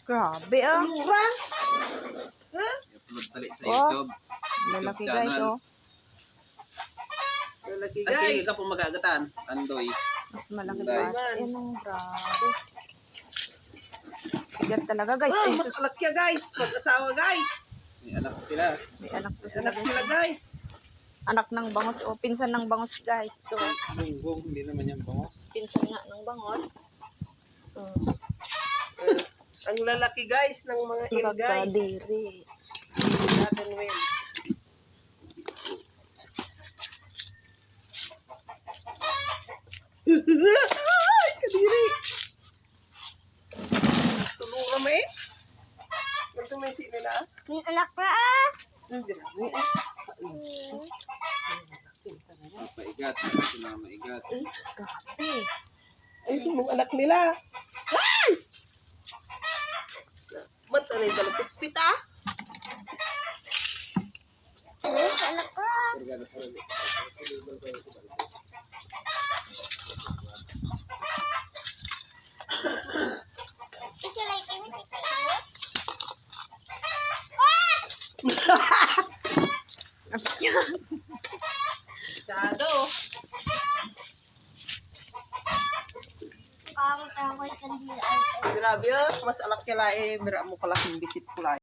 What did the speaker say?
Grabe ah. Mura. Ha? I-upload tali sa Oh, YouTube. lalaki YouTube guys channel. oh. Lalaki Ay, guys. ka po magagatan. Andoy. Mas malaki Dai. pa. Yan ang grabe. Bigat talaga guys. Oh, Ay, mas sus. alak guys. Mag-asawa guys. May anak sila. May anak po sila Anak guys. sila guys. Anak ng bangos o pinsan ng bangos guys. Ito. Bunggong, hindi naman yan bangos. Pinsan nga ng bangos. Ang lalaki guys ng mga il guys. Nakakadiri. Natin win. Ay, kadiri. Tulungan mo eh. Nagtumisi nila. May anak pa ah. Grabe. Maigat. Sila maigat. Grabe. Ay, yung anak nila. Ay! Ba't ano yung dalapit-pit ah? Anak pa. Dado. Grabe ah. Mas alak kila eh. Mira mo kalaking bisit pula.